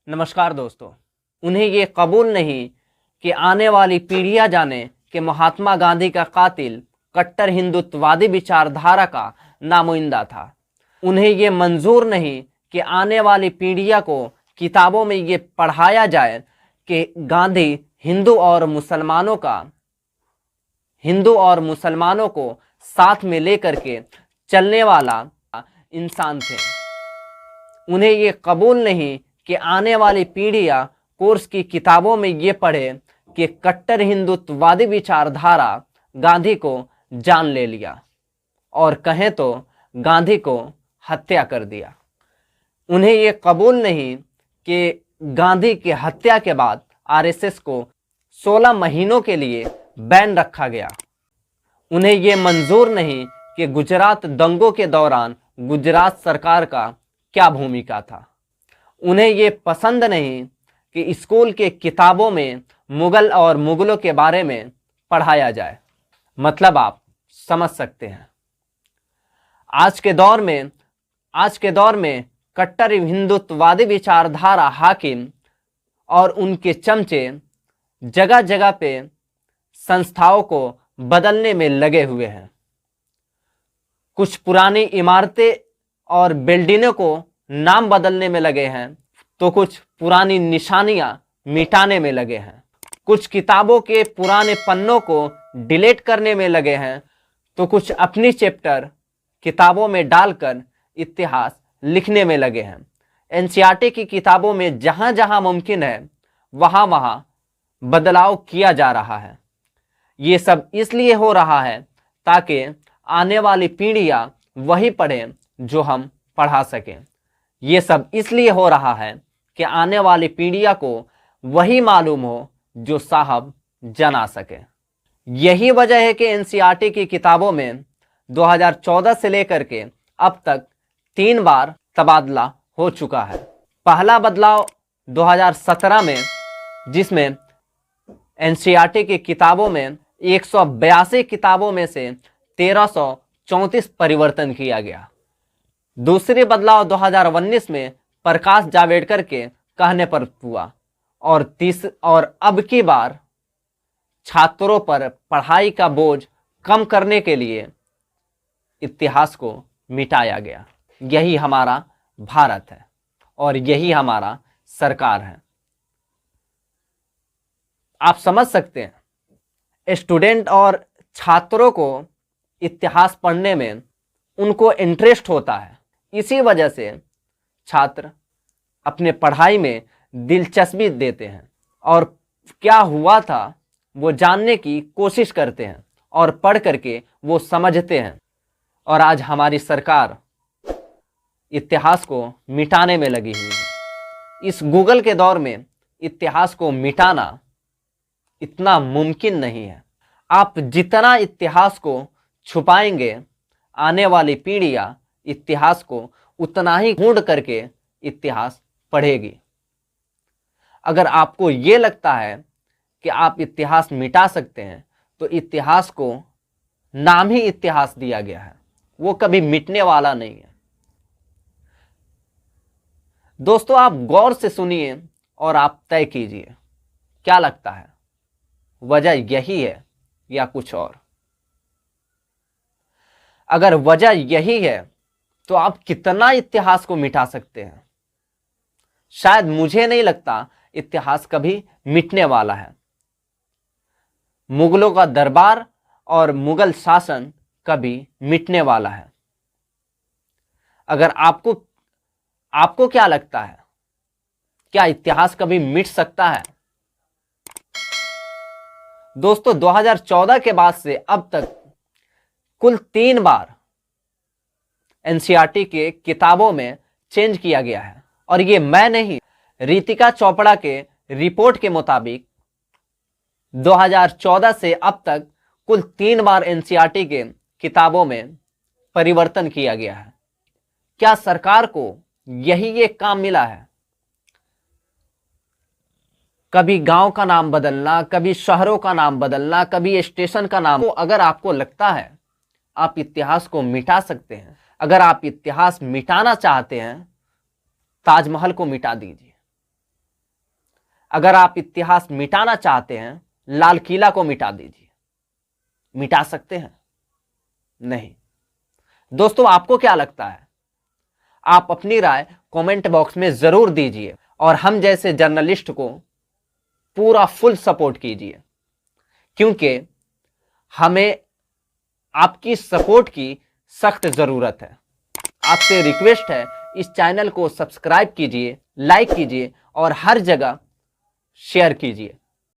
नमस्कार दोस्तों। उन्हें ये कबूल नहीं कि आने वाली पीढ़ियां जाने कि महात्मा गांधी का कातिल कट्टर हिंदुत्ववादी विचारधारा का नामुइंदा था। उन्हें ये मंजूर नहीं कि आने वाली पीढ़ियां को किताबों में ये पढ़ाया जाए कि गांधी हिंदू और मुसलमानों को साथ में लेकर के चलने वाला इंसान थे। उन्हें ये कबूल नहीं कि आने वाली पीढ़ियां कोर्स की किताबों में ये पढ़े कि कट्टर हिंदुत्ववादी विचारधारा गांधी को जान ले लिया और कहें तो गांधी को हत्या कर दिया। उन्हें ये कबूल नहीं कि गांधी की हत्या के बाद आरएसएस को 16 महीनों के लिए बैन रखा गया। उन्हें ये मंजूर नहीं कि गुजरात दंगों के दौरान गुजरात सरकार का क्या भूमिका था। उन्हें ये पसंद नहीं कि स्कूल के किताबों में मुगल और मुगलों के बारे में पढ़ाया जाए। मतलब आप समझ सकते हैं। आज के दौर में कट्टर हिंदुत्ववादी विचारधारा हाकिम और उनके चमचे जगह जगह पे संस्थाओं को बदलने में लगे हुए हैं। कुछ पुरानी इमारतें और बिल्डिंगों को नाम बदलने में लगे हैं, तो कुछ पुरानी निशानियां मिटाने में लगे हैं। कुछ किताबों के पुराने पन्नों को डिलीट करने में लगे हैं, तो कुछ अपनी चैप्टर किताबों में डालकर इतिहास लिखने में लगे हैं। एनसीईआरटी की किताबों में जहां जहां मुमकिन है वहां वहां बदलाव किया जा रहा है। ये सब इसलिए हो रहा है ताकि आने वाली पीढ़ियां वही पढ़ें जो हम पढ़ा सकें। ये सब इसलिए हो रहा है कि आने वाली पीढ़ियां को वही मालूम हो जो साहब जना सके। यही वजह है कि एनसीईआरटी की किताबों में 2014 से लेकर के अब तक 3 बार तबादला हो चुका है। पहला बदलाव 2017 में, जिसमें एनसीईआरटी की किताबों में 182 किताबों में से 1334 परिवर्तन किया गया। दूसरी बदलाव 2019 में प्रकाश जावड़ेकर के कहने पर हुआ और अब की बार छात्रों पर पढ़ाई का बोझ कम करने के लिए इतिहास को मिटाया गया। यही हमारा भारत है और यही हमारा सरकार है। आप समझ सकते हैं, स्टूडेंट और छात्रों को इतिहास पढ़ने में उनको इंटरेस्ट होता है। इसी वजह से छात्र अपने पढ़ाई में दिलचस्पी देते हैं और क्या हुआ था वो जानने की कोशिश करते हैं और पढ़ करके वो समझते हैं। और आज हमारी सरकार इतिहास को मिटाने में लगी हुई है। इस गूगल के दौर में इतिहास को मिटाना इतना मुमकिन नहीं है। आप जितना इतिहास को छुपाएंगे, आने वाली पीढ़ियां इतिहास को उतना ही ढूंढ करके इतिहास पढ़ेगी। अगर आपको ये लगता है कि आप इतिहास मिटा सकते हैं, तो इतिहास को नाम ही इतिहास दिया गया है, वो कभी मिटने वाला नहीं है। दोस्तों, आप गौर से सुनिए और आप तय कीजिए, क्या लगता है, वजह यही है या कुछ और? अगर वजह यही है तो आप कितना इतिहास को मिटा सकते हैं? शायद मुझे नहीं लगता इतिहास कभी मिटने वाला है। मुगलों का दरबार और मुगल शासन कभी मिटने वाला है। अगर आपको क्या लगता है, क्या इतिहास कभी मिट सकता है? दोस्तों, 2014 के बाद से अब तक कुल 3 बार एनसीईआरटी के किताबों में चेंज किया गया है। और ये मैं नहीं, रितिका चोपड़ा के रिपोर्ट के मुताबिक 2014 से अब तक कुल 3 बार एनसीईआरटी के किताबों में परिवर्तन किया गया है। क्या सरकार को यही एक काम मिला है? कभी गांव का नाम बदलना, कभी शहरों का नाम बदलना, कभी स्टेशन का नाम। तो अगर आपको लगता है आप इतिहास को मिटा सकते हैं, अगर आप इतिहास मिटाना चाहते हैं, ताजमहल को मिटा दीजिए, अगर आप इतिहास मिटाना चाहते हैं, लाल किला को मिटा दीजिए। मिटा सकते हैं? नहीं। दोस्तों, आपको क्या लगता है? आप अपनी राय कमेंट बॉक्स में जरूर दीजिए और हम जैसे जर्नलिस्ट को पूरा फुल सपोर्ट कीजिए, क्योंकि हमें आपकी सपोर्ट की सख्त जरूरत है। आपसे रिक्वेस्ट है, इस चैनल को सब्सक्राइब कीजिए, लाइक कीजिए और हर जगह शेयर कीजिए।